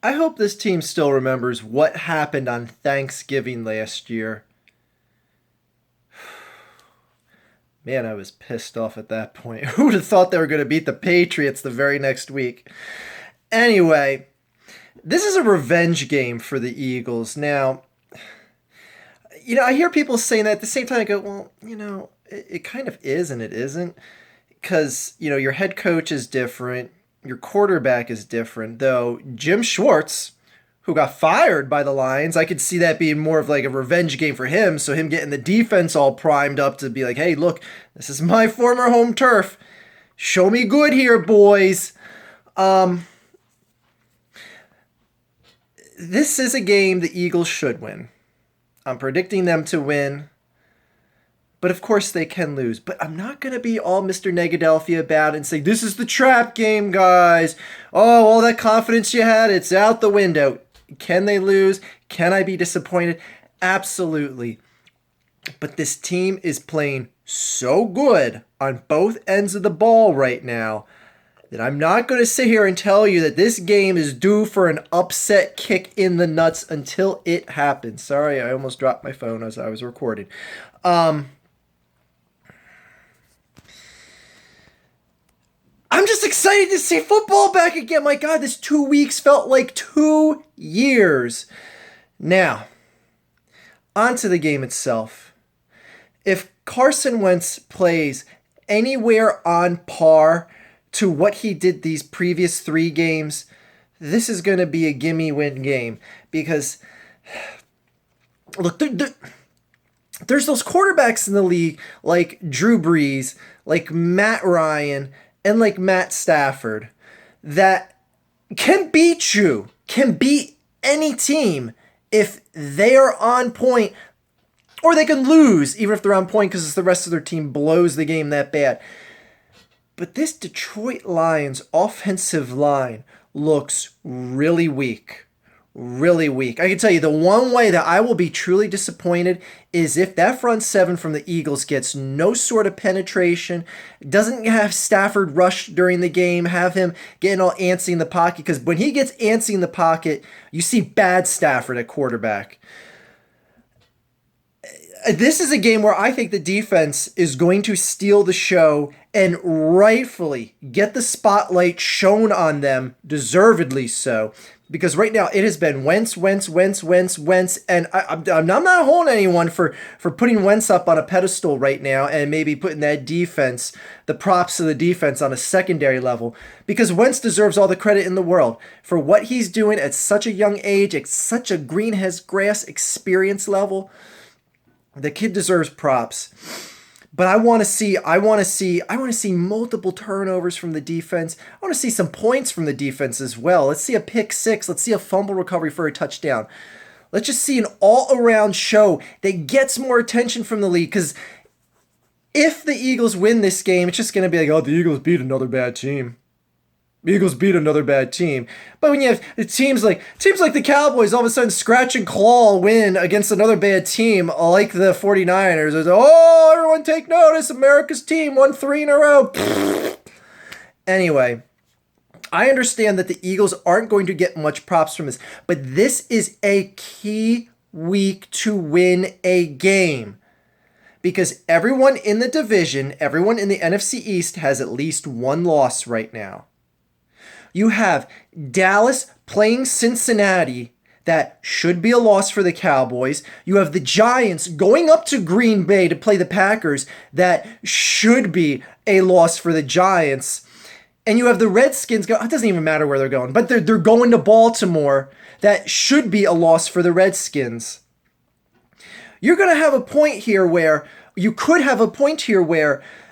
I hope this team still remembers what happened on Thanksgiving last year. Man, I was pissed off at that point. Who would have thought they were going to beat the Patriots the very next week? Anyway, this is a revenge game for the Eagles. Now, I hear people saying that at the same time. I go, well, it kind of is and it isn't. Because, your head coach is different. Your quarterback is different. Though Jim Schwartz, who got fired by the Lions, I could see that being more of like a revenge game for him. So him getting the defense all primed up to be like, hey, look, this is my former home turf. Show me good here, boys. This is a game the Eagles should win. I'm predicting them to win. But of course they can lose. But I'm not going to be all Mr. Negadelphia about it and say, this is the trap game, guys. Oh, all that confidence you had, it's out the window. Can they lose? Can I be disappointed? Absolutely. But this team is playing so good on both ends of the ball right now that I'm not going to sit here and tell you that this game is due for an upset kick in the nuts until it happens. Sorry, I almost dropped my phone as I was recording. I'm just excited to see football back again. My God, this 2 weeks felt like 2 years. Now, on to the game itself. If Carson Wentz plays anywhere on par to what he did these previous 3 games, this is going to be a gimme win game. Because, look, there's those quarterbacks in the league like Drew Brees, like Matt Ryan, and like Matt Stafford that can beat you, can beat any team if they are on point, or they can lose even if they're on point because the rest of their team blows the game that bad. But this Detroit Lions offensive line looks really weak. Really weak. I can tell you the one way that I will be truly disappointed is if that front seven from the Eagles gets no sort of penetration, doesn't have Stafford rush during the game, have him getting all antsy in the pocket, because when he gets antsy in the pocket, you see bad Stafford at quarterback. This is a game where I think the defense is going to steal the show and rightfully get the spotlight shown on them, deservedly so. Because right now it has been Wentz, and I'm not holding anyone for putting Wentz up on a pedestal right now and maybe putting that defense, the props of the defense on a secondary level. Because Wentz deserves all the credit in the world for what he's doing at such a young age, at such a green as grass experience level. The kid deserves props. But I want to see multiple turnovers from the defense. I want to see some points from the defense as well. Let's see a pick six. Let's see a fumble recovery for a touchdown. Let's just see an all-around show that gets more attention from the league. Because if the Eagles win this game, it's just going to be like, oh, the Eagles beat another bad team. Eagles beat another bad team. But when you have teams like the Cowboys all of a sudden scratch and claw win against another bad team like the 49ers, it's, oh, everyone take notice, America's team won 3 in a row. Anyway, I understand that the Eagles aren't going to get much props from this, but this is a key week to win a game. Because everyone in the division, everyone in the NFC East has at least one loss right now. You have Dallas playing Cincinnati. That should be a loss for the Cowboys. You have the Giants going up to Green Bay to play the Packers. That should be a loss for the Giants. And you have the Redskins go. It doesn't even matter where they're going, but they're going to Baltimore. That should be a loss for the Redskins. You're going to have a point here where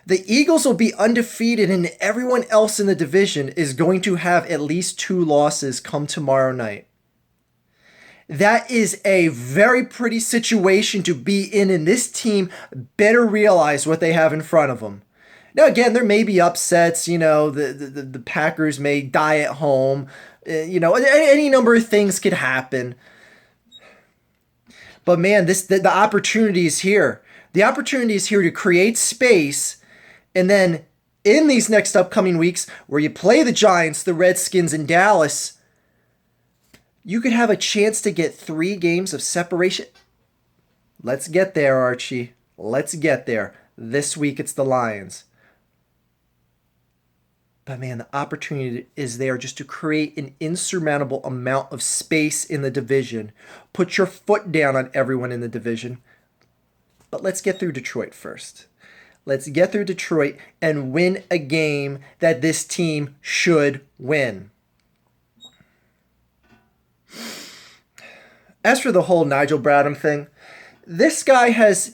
the Eagles will be undefeated and everyone else in the division is going to have at least 2 losses come tomorrow night. That is a very pretty situation to be in, and this team better realize what they have in front of them. Now, again, there may be upsets. The Packers may die at home. Any number of things could happen. But man, the opportunity is here. The opportunity is here to create space. And then in these next upcoming weeks, where you play the Giants, the Redskins, and Dallas, You could have a chance to get 3 games of separation. Let's get there, Archie. Let's get there. This week it's the Lions. But man, the opportunity is there just to create an insurmountable amount of space in the division. Put your foot down on everyone in the division. But let's get through Detroit first. Let's get through Detroit and win a game that this team should win. As for the whole Nigel Bradham thing, this guy has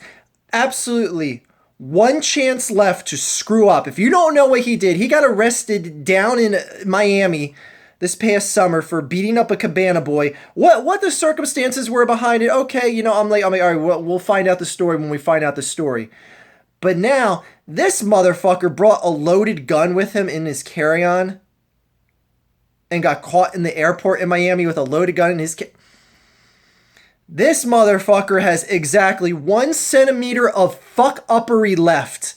absolutely one chance left to screw up. If you don't know what he did, he got arrested down in Miami this past summer for beating up a cabana boy. What the circumstances were behind it? Okay, I'm like, all right, we'll find out the story when we find out the story. But now this motherfucker brought a loaded gun with him in his carry-on and got caught in the airport in Miami with a loaded gun in his This motherfucker has exactly 1 centimeter of fuck-uppery left.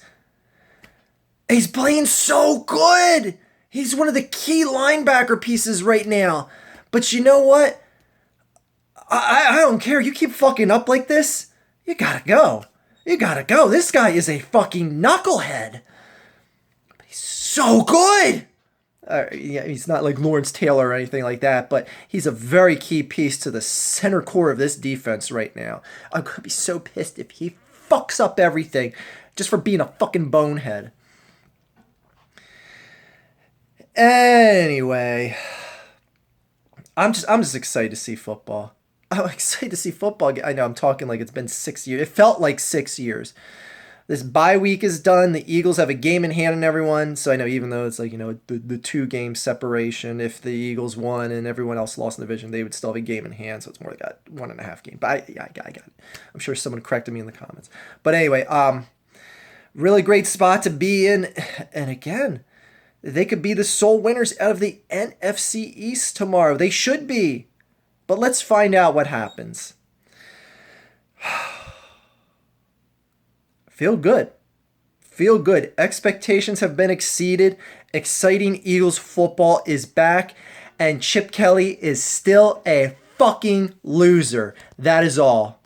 He's playing so good. He's one of the key linebacker pieces right now. But you know what? I don't care. You keep fucking up like this, you gotta go. You gotta go. This guy is a fucking knucklehead. He's so good. Yeah, he's not like Lawrence Taylor or anything like that, but he's a very key piece to the center core of this defense right now. I'm going to be so pissed if he fucks up everything just for being a fucking bonehead. Anyway, I'm just excited to see football. I'm excited to see football. I know I'm talking like it's been 6 years. It felt like 6 years. This bye week is done. The Eagles have a game in hand on everyone. So I know even though it's like, the 2-game separation, if the Eagles won and everyone else lost in the division, they would still have a game in hand. So it's more like a 1.5 game. But I got it. I'm sure someone corrected me in the comments. But anyway, really great spot to be in. And again, they could be the sole winners out of the NFC East tomorrow. They should be. But let's find out what happens. Feel good. Feel good. Expectations have been exceeded. Exciting Eagles football is back. And Chip Kelly is still a fucking loser. That is all.